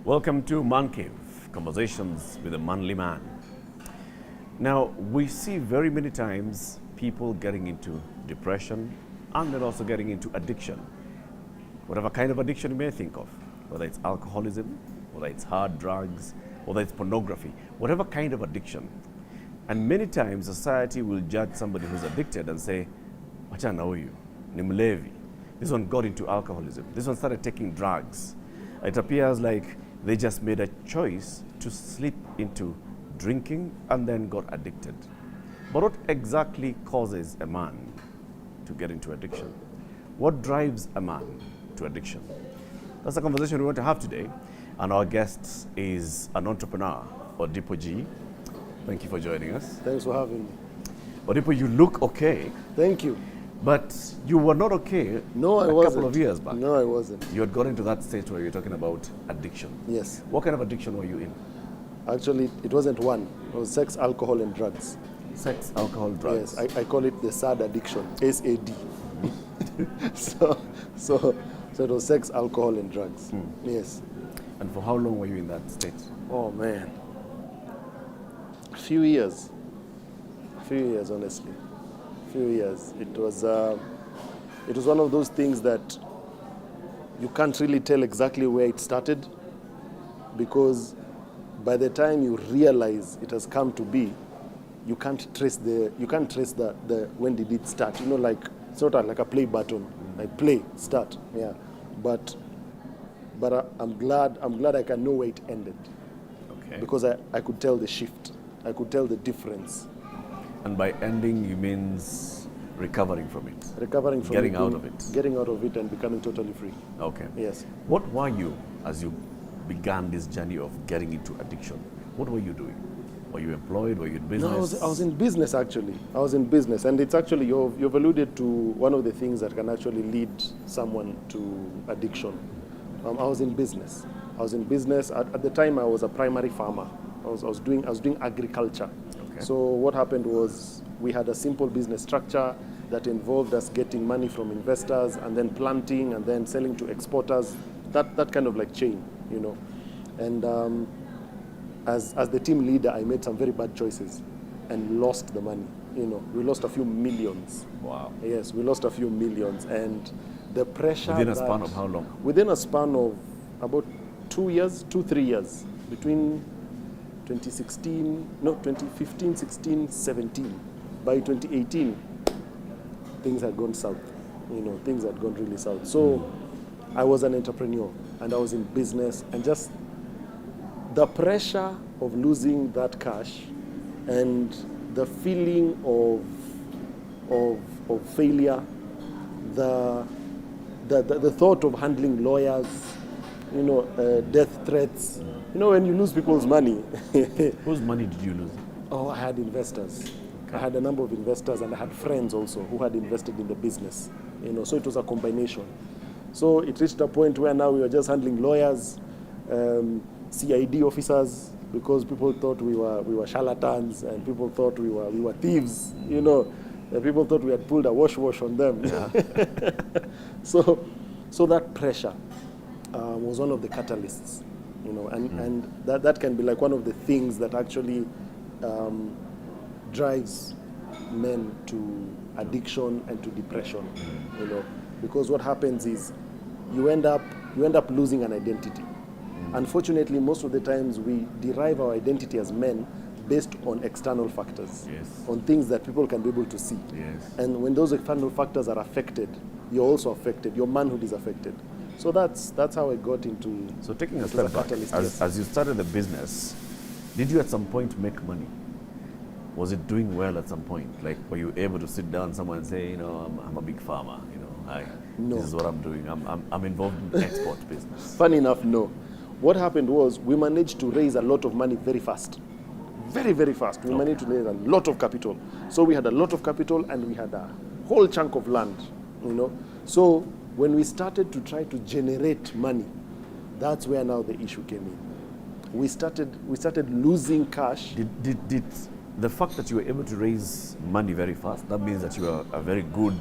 Welcome to Man Cave, Conversations with a Manly Man. Now, we see very many times people getting into depression and then also getting into addiction. Whatever kind of addiction you may think of, whether it's alcoholism, whether it's hard drugs, whether it's pornography, whatever kind of addiction. And many times society will judge somebody who's addicted and say, "Wacha na huyu, ni mlevi. This one got into alcoholism. This one started taking drugs." It appears like they just made a choice to slip into drinking and then got addicted. But what exactly causes a man to get into addiction? What drives a man to addiction? That's a conversation we want to have today. And our guest is an entrepreneur, Odipo G. Thank you for joining us. Thanks for having me. Odipo, you look okay, Thank you. but you were not okay No, I a wasn't. couple of years back. No, I wasn't. You had got into that stage where you're talking about addiction. Yes. What kind of addiction were you in? Actually, it wasn't one. It was sex, alcohol, and drugs. Sex, alcohol, drugs. Yes, I call it the SAD addiction, SAD. so it was sex, alcohol, and drugs. Yes. And for how long were you in that state? Oh, man. A few years, honestly. A few years. It was one of those things that you can't really tell exactly where it started, because by the time you realize it has come to be, you can't trace the when did it start. You know, like it's not like a play button, like play, start. Yeah. But I'm glad I can know where it ended. Okay. Because I could tell the shift. I could tell the difference. And by ending, you means recovering from it. Recovering from Getting it, out of it. Getting out of it and becoming totally free. Okay. Yes. What were you as you began this journey of getting into addiction? What were you doing? Were you employed? Were you in business? No, I was in business actually. I was in business, and it's actually you've alluded to one of the things that can actually lead someone to addiction. I was in business. At the time, I was a primary farmer. I was doing agriculture. Okay. So what happened was we had a simple business structure that involved us getting money from investors and then planting and then selling to exporters. That kind of like chain, you know. And as the team leader, I made some very bad choices and lost the money. You know, we lost a few millions. Wow. Yes, we lost a few millions, and the pressure. Within a span of how long? Within a span of about 3 years, between 2015, 16, 17. By 2018, things had gone south. You know, things had gone really south. So I was an entrepreneur, and I was in business, and just the pressure of losing that cash and the feeling of failure, the thought of handling lawyers, you know, death threats. You know, when you lose people's money. Whose money did you lose? Oh, I had investors. Okay. I had a number of investors, and I had friends also who had invested in the business. You know, so it was a combination. So it reached a point where now we were just handling lawyers, CID officers, because people thought we were charlatans, and people thought we were thieves. You know, people thought we had pulled a wash on them. Yeah. So that pressure was one of the catalysts. You know, and that can be like one of the things that actually drives men to addiction and to depression. You know, because what happens is you end up losing an identity. Unfortunately, most of the times we derive our identity as men based on external factors, Yes. on things that people can be able to see. Yes. And when those external factors are affected, you're also affected. Your manhood is affected. So that's how I got into. So taking a into step the back, catalyst, yes. as you started the business, did you at some point make money? Was it doing well at some point? Like, were you able to sit down someone and say, you know, I'm a big farmer, you know, No. this is what I'm doing. I'm involved in export business. Funny enough, no. What happened was we managed to raise a lot of money very fast. Very, very fast. We managed to raise a lot of capital. So we had a lot of capital, and we had a whole chunk of land, you know. So when we started to try to generate money, that's where now the issue came in. We started losing cash. Did the fact that you were able to raise money very fast, that means that you are a very good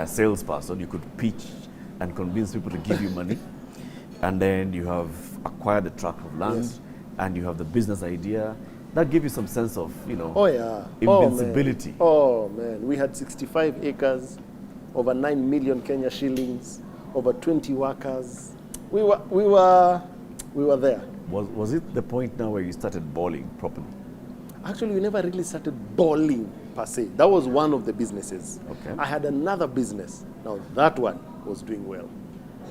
salesperson. You could pitch and convince people to give you money. And then you have acquire the tract of land, Yes. and you have the business idea. That gives you some sense of, Oh yeah. invincibility. Oh man. We had 65 acres, over 9 million Kenya shillings, over 20 workers. We were there. Was it the point now where you started balling properly? Actually, we never really started balling per se. That was one of the businesses. Okay. I had another business. Now that one was doing well.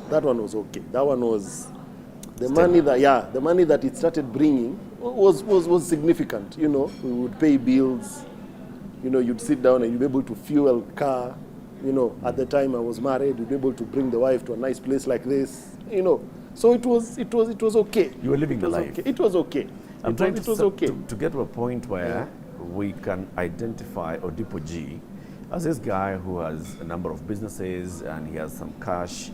That one was okay. That one was the money that it started bringing was significant. We would pay bills. You'd sit down and you'd be able to fuel car. At the time I was married, you'd be able to bring the wife to a nice place like this. So it was okay. You were living the life. Okay. It was okay. I'm trying it was okay. to get to a point where we can identify Odipo G as this guy who has a number of businesses and he has some cash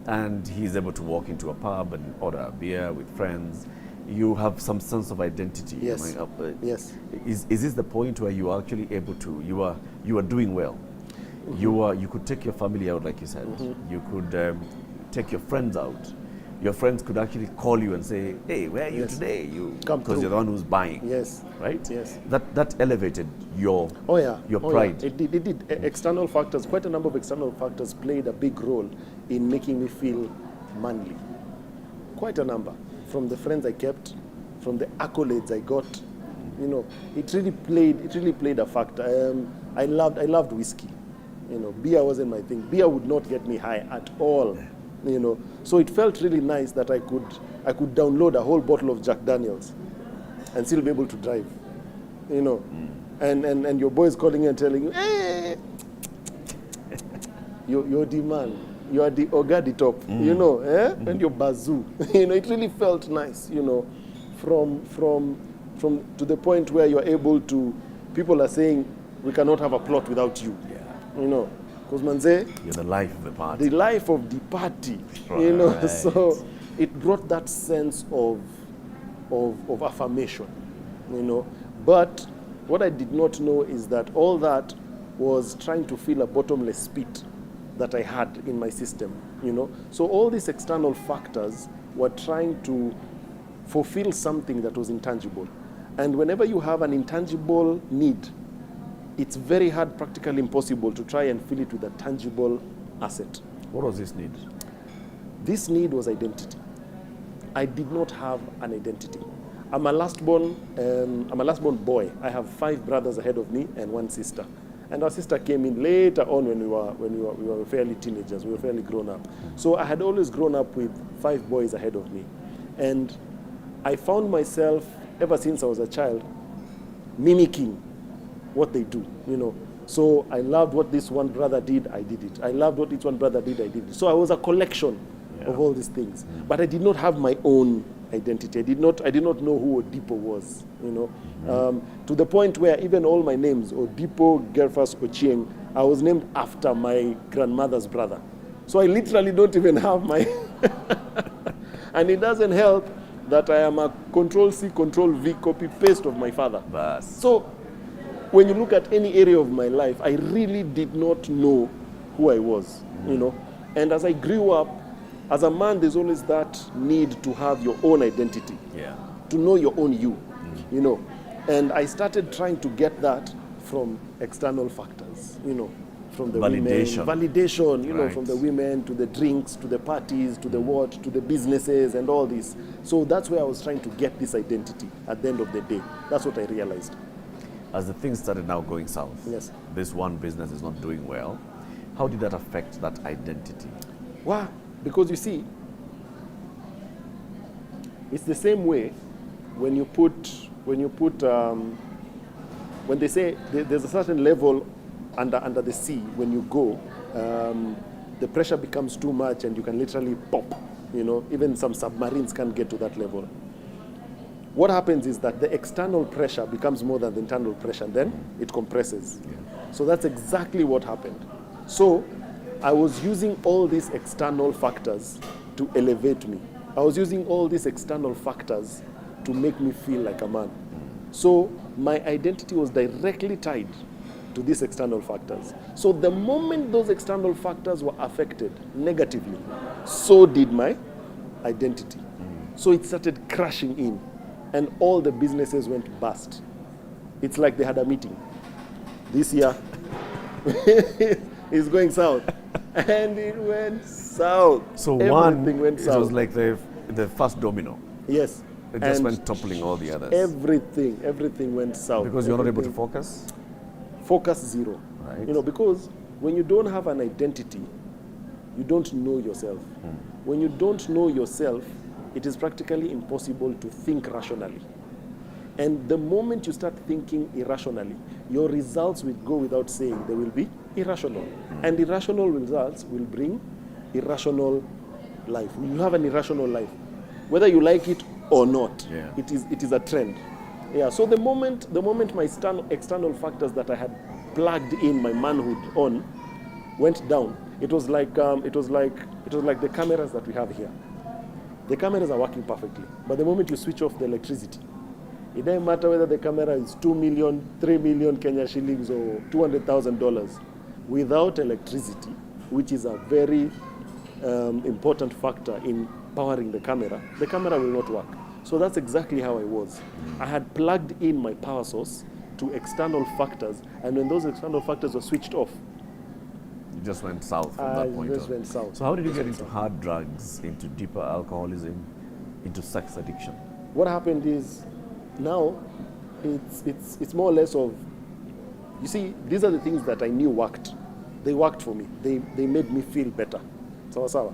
and he's able to walk into a pub and order a beer with friends. You have some sense of identity. Yes. Yes. Is this the point where you are actually able to, you are doing well? You could take your family out, like you said. You could take your friends out. Your friends could actually call you and say, "Hey, where are you today?" Come because through. you're the one who's buying. Yes. Right? Yes. That elevated your Your pride. It did. External factors, quite a number of external factors played a big role in making me feel manly. Quite a number. From the friends I kept, from the accolades I got, it really played a factor. I loved whiskey. Beer wasn't my thing. Beer would not get me high at all. So it felt really nice that I could download a whole bottle of Jack Daniels and still be able to drive. And your boys calling you and telling you, "Hey, you're the man. You are the Oga the top." And your bazoo. It really felt nice. From to the point where you're able to. People are saying, "We cannot have a plot without you." Yeah. Because manze, You're the life of the party. the life of the party, Right. So it brought that sense of affirmation, But what I did not know is that all that was trying to fill a bottomless pit that I had in my system, So all these external factors were trying to fulfill something that was intangible. And whenever you have an intangible need, it's very hard, practically impossible, to try and fill it with a tangible asset. What was this need? This need was identity. I did not have an identity. I'm a last born boy. I have 5 brothers ahead of me and 1 sister. And our sister came in later on when we were fairly teenagers. We were fairly grown up. So I had always grown up with 5 boys ahead of me. And I found myself, ever since I was a child, mimicking what they do, So I loved what this one brother did, I did it. I loved what this one brother did, I did it. So I was a collection of all these things. But I did not have my own identity. I did not know who Odipo was, to the point where even all my names, Odipo, Gerfas, Ochieng, I was named after my grandmother's brother. So I literally don't even have my... And it doesn't help that I am a Control-C, Control-V copy-paste of my father. Bas. So when you look at any area of my life, I really did not know who I was, And as I grew up, as a man, there's always that need to have your own identity, to know your own you, And I started trying to get that from external factors, from the Validation. women. Validation, Right. from the women to the drinks, to the parties, to the what, to the businesses and all this. So that's where I was trying to get this identity at the end of the day. That's what I realized. As the things started now going south, Yes. this one business is not doing well. How did that affect that identity? Why? Because you see, it's the same way when they say there's a certain level under the sea when you go, the pressure becomes too much and you can literally pop. Even some submarines can't get to that level. What happens is that the external pressure becomes more than the internal pressure, and then it compresses. So that's exactly what happened. So I was using all these external factors to elevate me. I was using all these external factors to make me feel like a man. So my identity was directly tied to these external factors. So the moment those external factors were affected negatively, so did my identity. So it started crashing in, and all the businesses went bust. It's like they had a meeting. This year is going south, and it went south. So Everything went it south. was like the first domino. Yes. It just And went toppling all the others. everything went south. Because you're not able to Everything- focus. Focus zero. Right. You know, because when you don't have an identity, you don't know yourself. When you don't know yourself, it is practically impossible to think rationally. And the moment you start thinking irrationally, your results will go without saying, they will be irrational. And irrational results will bring irrational life. You have an irrational life. Whether you like it or not, Yeah. it is a trend. Yeah, so the moment my external factors that I had plugged in my manhood on went down, it was like the cameras that we have here. The cameras are working perfectly, but the moment you switch off the electricity, it doesn't matter whether the camera is 2 million, 3 million Kenya shillings or $200,000. Without electricity, which is a very important factor in powering the camera will not work. So that's exactly how I was. I had plugged in my power source to external factors, and when those external factors were switched off, You just went south from I that point just on. went south. So how did you get into hard drugs, into deeper alcoholism, into sex addiction? What happened is, now it's more or less of, you see, these are the things that I knew worked. They worked for me. They made me feel better. Sawa sawa.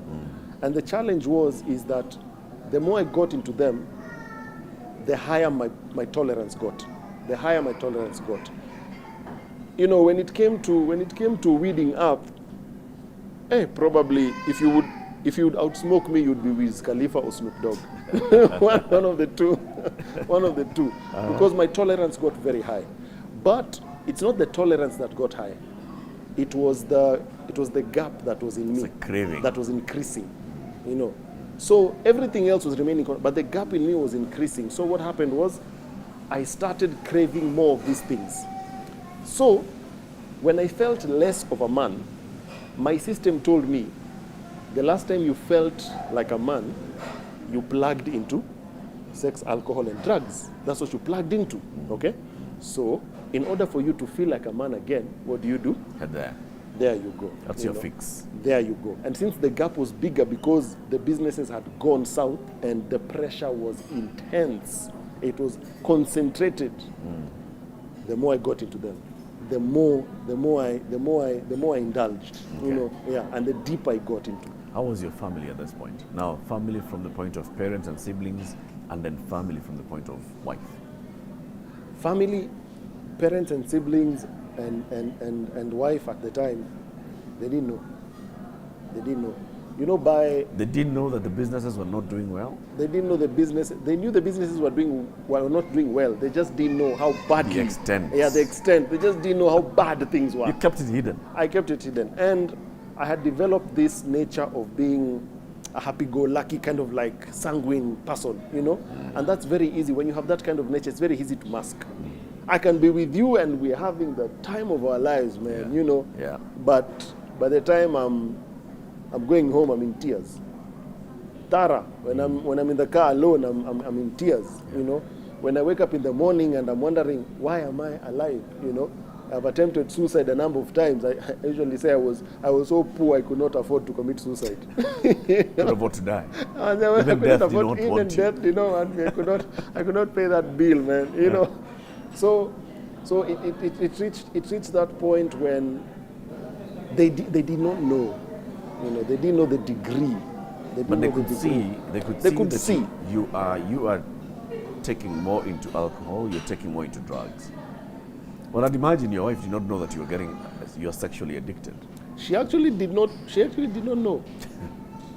And the challenge is that the more I got into them, the higher my tolerance got. The higher my tolerance got. You know, when it came to weeding up, probably if you would outsmoke me, you'd be Wiz Khalifa or Snoop Dogg. one of the two. One of the two. Because my tolerance got very high. But it's not the tolerance that got high. It was the gap that was in me. It's a craving. That was increasing. You know. So everything else was remaining, but the gap in me was increasing. So what happened was, I started craving more of these things. So when I felt less of a man, my system told me, the last time you felt like a man, you plugged into sex, alcohol, and drugs. That's what you plugged into, okay? So in order for you to feel like a man again, what do? Head there. There you go. That's you your know. fix. There you go. And since the gap was bigger because the businesses had gone south and the pressure was intense, it was concentrated. The more I got into them, the more I indulged. Okay. You know, yeah, and the deeper I got into. How was your family at this point? Now, family from the point of parents and siblings, and then family from the point of wife. Family, parents and siblings and wife at the time, they didn't know. They didn't know. You know, They didn't know that the businesses were not doing well. they didn't know the business. They knew the businesses were not doing well. They just didn't know how badly. The extent. Yeah, the extent. They just didn't know how bad things were. You kept it hidden. I kept it hidden, and I had developed this nature of being a happy-go-lucky kind of like sanguine person, you know, and that's very easy. When you have that kind of nature, it's very easy to mask. I can be with you and we're having the time of our lives, man, Yeah. you know. Yeah. But by the time I'm going home, I'm in tears. Tara, when I'm in the car alone, I'm in tears, you know. When I wake up in the morning and I'm wondering, why am I alive, you know? I've attempted suicide a number of times. I usually say I was so poor I could not afford to could suicide. Could afford to die. And then Even I could death not did afford not even want you. death, you know, and I could not pay that bill, man, you know. So it reached that point when they did not know, you know, they didn't know the degree. But they know the could degree. see. They could They see could that see. you are taking more into alcohol. You're taking more into drugs. Well, I'd imagine your wife did not know that you're sexually addicted. She actually did not know.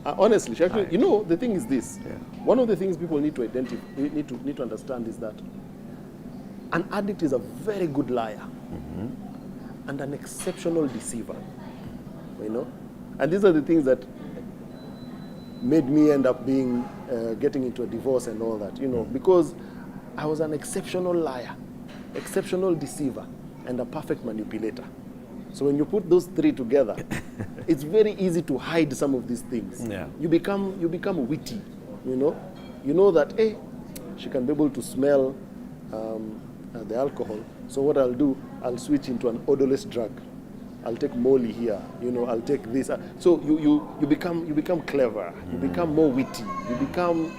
Honestly, she actually, you know, the thing is this. Yeah. One of the things people need to identify, need to understand is that an addict is a very good liar and an exceptional deceiver. You know, and these are the things that made me end up getting into a divorce and all that. You know, because I was an exceptional liar, exceptional deceiver, and a perfect manipulator. So when you put those three together, it's very easy to hide some of these things. Yeah. You become witty, you know. you know that, hey, she can be able to smell the alcohol. So what I'll do, I'll switch into an odorless drug. I'll take Molly here, you know, I'll take this. So you become clever, you become more witty, you become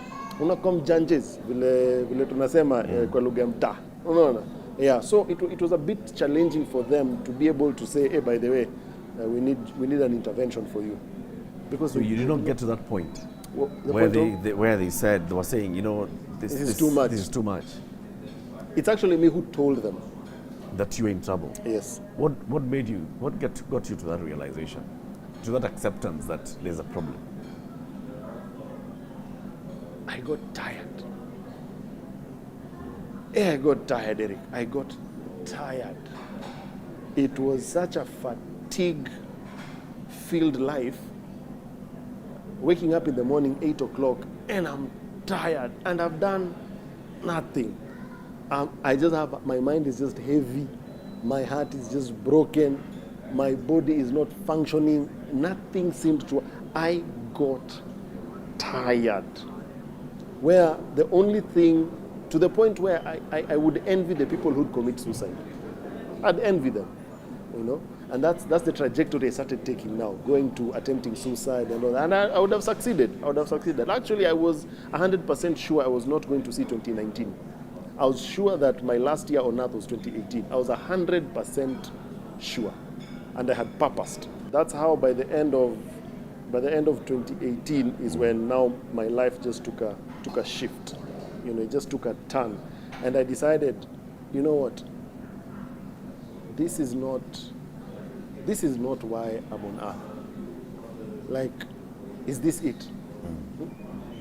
unakom janjes vile tunasema kwa lugha ya mtaa. Unaona? Yeah, so it was a bit challenging for them to be able to say, hey, by the way, we need an intervention for you. Because So you did not get to that point where where they said, they were saying, you know, this is too much. This is too much. It's actually me who told them. That you were in trouble. Yes. What made you? What got you to that realization, to that acceptance that there's a problem? I got tired. Yeah, I got tired, Eric. I got tired. It was such a fatigue-filled life. Waking up in the morning, 8 o'clock, and I'm tired, and I've done nothing. I just have, my mind is just heavy. My heart is just broken. My body is not functioning. Nothing seemed to. I got tired. Where the only thing, to the point where I would envy the people who'd commit suicide. I'd envy them, you know. And that's the trajectory I started taking now, going to attempting suicide and all that. And I would have succeeded. Actually, I was 100% sure I was not going to see 2019. I was sure that my last year on earth was 2018. I was 100% sure. And I had purposed. That's how by the end of 2018 is when now my life just took a shift. You know, it just took a turn. And I decided, you know what? This is not why I'm on earth. Like, is this it?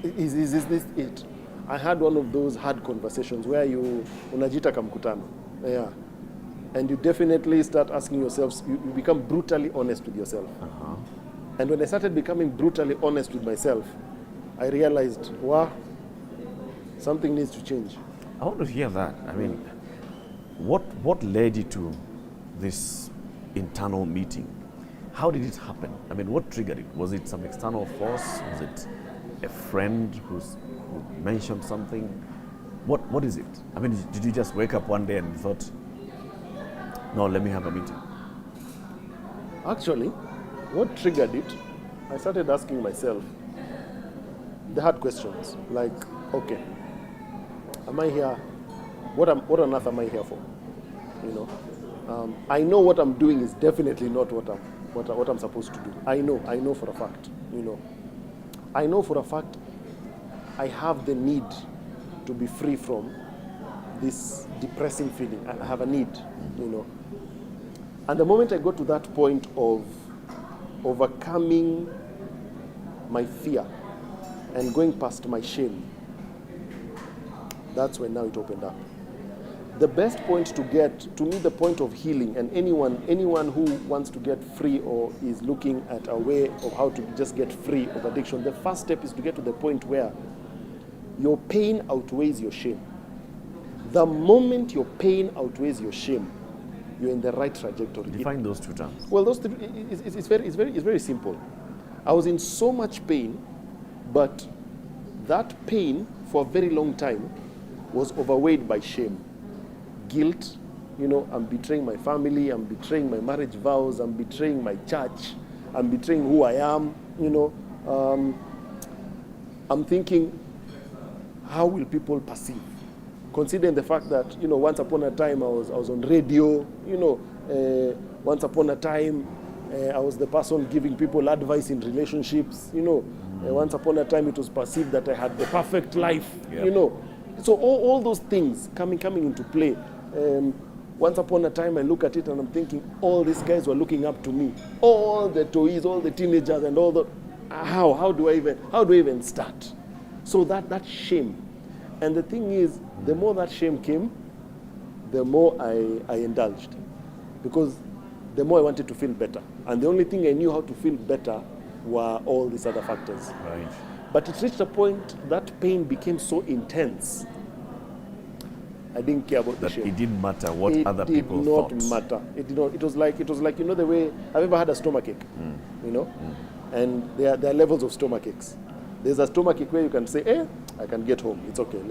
Is this it? I had one of those hard conversations where you unajita kamkutano. Yeah. And you definitely start asking yourselves, you become brutally honest with yourself. Uh-huh. And when I started becoming brutally honest with myself, I realized, wow, something needs to change. I want to hear that. I mean, what led you to this internal meeting? How did it happen? I mean, what triggered it? Was it some external force? Was it a friend who mentioned something? What is it? I mean, did you just wake up one day and thought, no, let me have a meeting? Actually, what triggered it, I started asking myself the hard questions. Like, okay, am I here? What on earth am I here for? You know, I know what I'm doing is definitely not what I'm supposed to do. I know for a fact. You know, I know for a fact I have the need to be free from this depressing feeling. I have a need, you know. And the moment I got to that point of overcoming my fear and going past my shame, that's when now it opened up. The best point to get, to me, the point of healing, and anyone who wants to get free or is looking at a way of how to just get free of addiction, the first step is to get to the point where your pain outweighs your shame. The moment your pain outweighs your shame, you're in the right trajectory. Define those two terms. Well, those two, it's very simple. I was in so much pain, but that pain for a very long time was overweighed by shame, guilt. You know, I'm betraying my family, I'm betraying my marriage vows, I'm betraying my church, I'm betraying who I am. You know, I'm thinking, how will people perceive? Considering the fact that, you know, once upon a time I was on radio, you know, once upon a time I was the person giving people advice in relationships, you know, once upon a time it was perceived that I had the perfect life, you know. So all those things coming into play. Once upon a time I look at it and I'm thinking, all these guys were looking up to me, all the toys, all the teenagers and all the, how do I even start? So that shame. And the thing is, the more that shame came, the more I indulged. Because the more I wanted to feel better. And the only thing I knew how to feel better were all these other factors. Right. But it reached a point that pain became so intense, I didn't care about the shame. It didn't matter what other people thought. It thought. did not matter. It did not. It was like, you know, the way, I've ever had a stomachache, you know? And there are levels of stomachaches. There's a stomachache where you can say, I can get home. It's okay.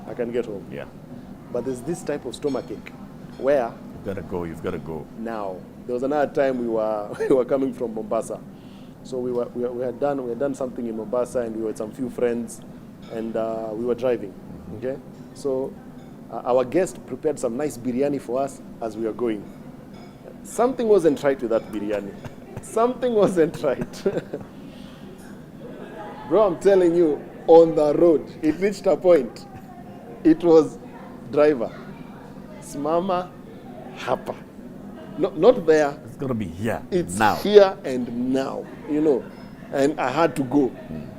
I can get home. Yeah. But there's this type of stomachache where You've got to go. now. There was another time we were coming from Mombasa. So we had done something in Mombasa, and we were with some few friends, and we were driving. Okay? So our guest prepared some nice biryani for us as we were going. Something wasn't right with that biryani. Something wasn't right. Bro, I'm telling you, on the road, it reached a point. It was driver, smama, hapa. No, not there. It's got to be here. It's now. here and now, and I had to go.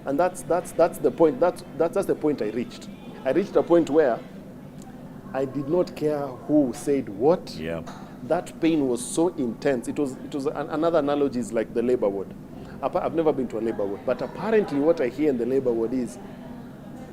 And that's the point. That's the point I reached. I reached a point where I did not care who said what. Yeah. That pain was so intense. It was another analogy is like the labor ward. I've never been to a labor ward, but apparently what I hear in the labor ward is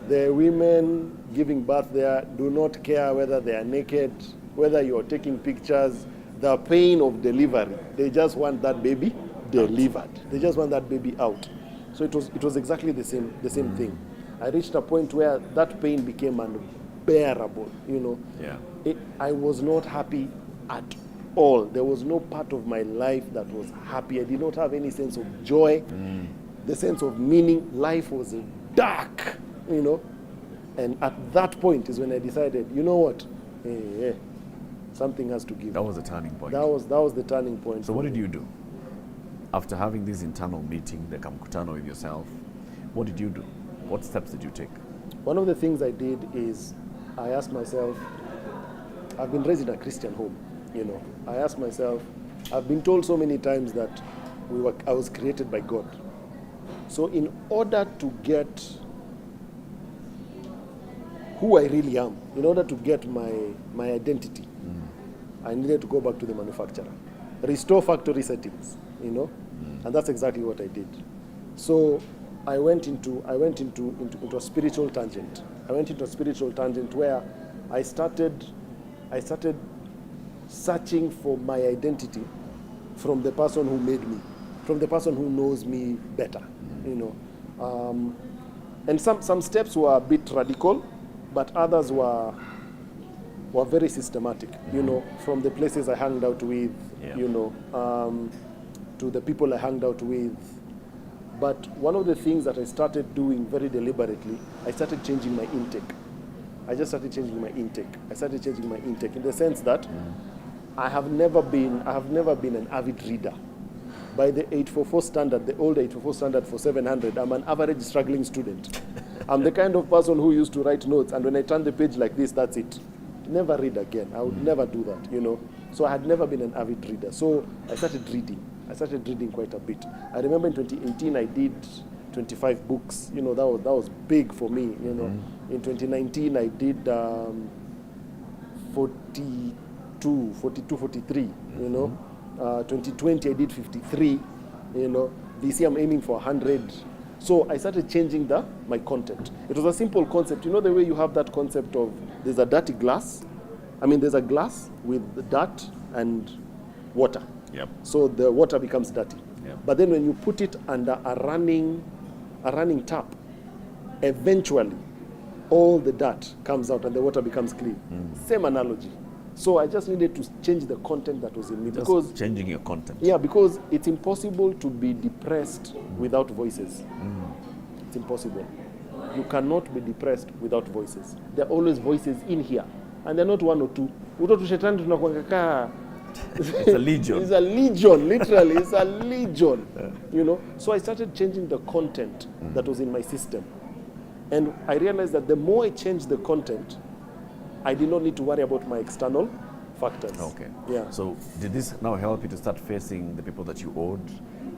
the women giving birth there do not care whether they are naked, whether you're taking pictures, the pain of delivery. They just want that baby delivered. They just want that baby out. So it was exactly the same thing. I reached a point where that pain became unbearable. Yeah. I was not happy at all. There was no part of my life that was happy. I did not have any sense of joy, the sense of meaning. Life was dark, And at that point is when I decided, you know what? Something has to give. That was the turning point. That was the turning point. So what did you do? After having this internal meeting, the Kamkutano with yourself, what did you do? What steps did you take? One of the things I did is I asked myself, I've been raised in a Christian home, I asked myself, I've been told so many times that I was created by God. So in order to get who I really am, in order to get my identity, I needed to go back to the manufacturer, restore factory settings, and that's exactly what I did. So I went into a spiritual tangent. I went into a spiritual tangent where I started searching for my identity from the person who made me, from the person who knows me better, And some steps were a bit radical, but others were very systematic, from the places I hung out with, to the people I hung out with. But one of the things that I started doing very deliberately, I started changing my intake. I started changing my intake in the sense that I have never been an avid reader. By the 844 standard, the old 844 standard for 700, I'm an average struggling student. I'm the kind of person who used to write notes, and when I turn the page like this, that's it. Never read again. I would never do that, So I had never been an avid reader. So I started reading. Quite a bit. I remember in 2018 I did 25 books. That was big for me. In 2019 I did 42, 43. 2020 I did 53. This year I'm aiming for 100. So I started changing my content. It was a simple concept. The way you have that concept of there's a dirty glass. There's a glass with dirt and water. Yep. So the water becomes dirty. Yep. But then when you put it under a running tap, eventually all the dirt comes out and the water becomes clean. Same analogy. So I just needed to change the content that was in me. Because changing your content. Yeah, because it's impossible to be depressed without voices. It's impossible. You cannot be depressed without voices. There are always voices in here. And they're not one or two. It's a legion. It's a legion, literally. It's a legion. So I started changing the content that was in my system. And I realized that the more I changed the content, I did not need to worry about my external factors. Okay. Yeah. So did this now help you to start facing the people that you owed,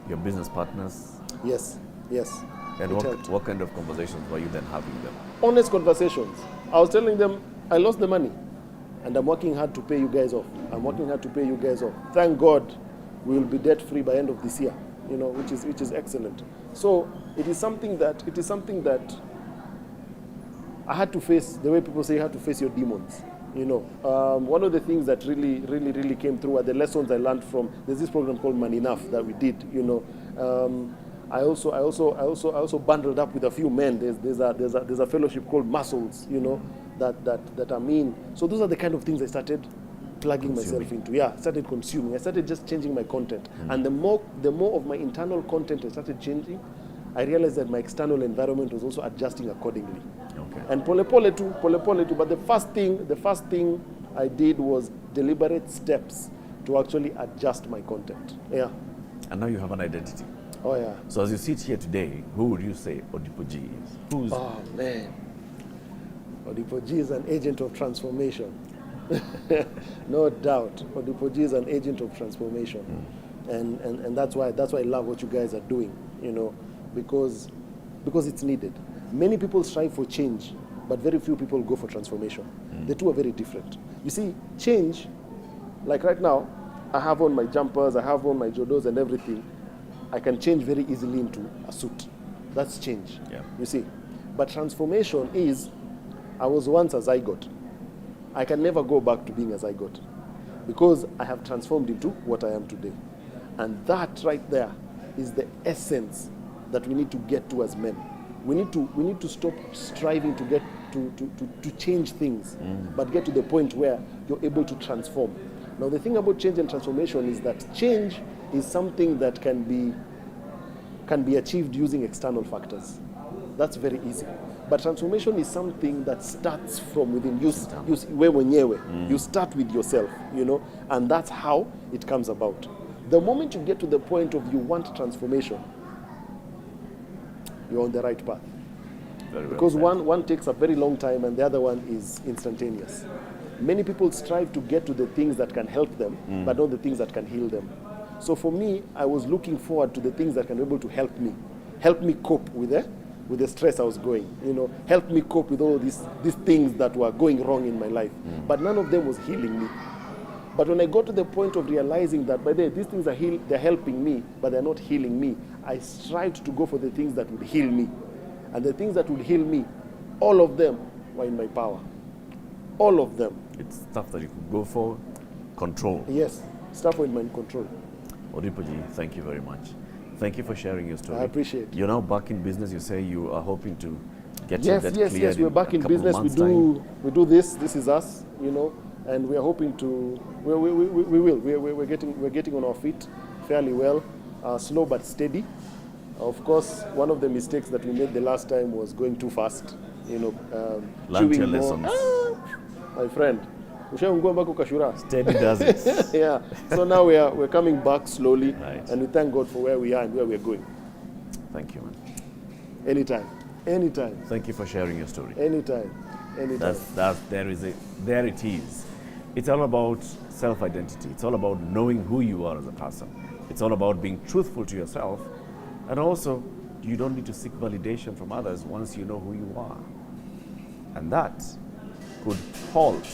your business partners? Yes. And what kind of conversations were you then having them? Honest conversations. I was telling them, I lost the money and I'm working hard to pay you guys off. Thank God we will be debt free by end of this year, which is excellent. So it is something that I had to face, the way people say you have to face your demons. One of the things that really came through are the lessons I learned from, there's this program called Man Enough that we did, I also bundled up with a few men. There's a fellowship called Muscles, you know, that I'm in. So those are the kind of things I started plugging myself into. Yeah, I started consuming. I started just changing my content. And the more of my internal content I started changing, I realized that my external environment was also adjusting accordingly. Okay. And pole pole too. But the first thing I did was deliberate steps to actually adjust my content. Yeah. And now you have an identity. Oh yeah. So as you sit here today, who would you say Odipo G is? Who's Oh man. Odipo G is an agent of transformation. No doubt. Odipo G is an agent of transformation. And that's why I love what you guys are doing, you know, because it's needed. Many people strive for change, but very few people go for transformation. The two are very different. You see, change, like right now, I have on my jumpers, I have on my jodos and everything. I can change very easily into a suit. That's change. Yeah. You see. But transformation is, I was once a zygote. I can never go back to being a zygote because I have transformed into what I am today. And that right there is the essence that we need to get to as men. We need to stop striving to get to change things, but get to the point where you're able to transform. Now the thing about change and transformation is that change is something that can be achieved using external factors. That's very easy. But transformation is something that starts from within. You start with yourself, you know, and that's how it comes about. The moment you get to the point of you want transformation, you're on the right path. very well Because said. one takes a very long time and the other one is instantaneous. Many people strive to get to the things that can help them, but not the things that can heal them. So for me, I was looking forward to the things that can be able to help me cope with the stress I was going, you know, help me cope with all these things that were going wrong in my life. But none of them was healing me. But when I got to the point of realizing that by the way, these things they're helping me, but they're not healing me, I strived to go for the things that would heal me. And the things that would heal me, all of them were in my power. All of them. It's stuff that you could go for, control. Yes, stuff in my control. Odipo G, thank you very much. Thank you for sharing your story. I appreciate it. You're now back in business. You say you are hoping to get your debt cleared. Yes. We're back a in couple business. months' time. We do this. This is us, you know, and we're hoping to. We will. We're getting on our feet fairly well, slow but steady. Of course, one of the mistakes that we made the last time was going too fast. You know, Learn your chewing more. lessons. My friend, ushaungua mpaka ukashura. Steady does it. Yeah. So now we're coming back slowly, Right. and we thank God for where we are and where we're going. Thank you, man. Anytime. Thank you for sharing your story. Anytime. There it is. It's all about self-identity. It's all about knowing who you are as a person. It's all about being truthful to yourself. And also, you don't need to seek validation from others once you know who you are. And that could halt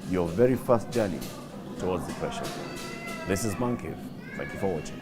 your very first journey towards depression. This is Man Cave. Thank you for watching.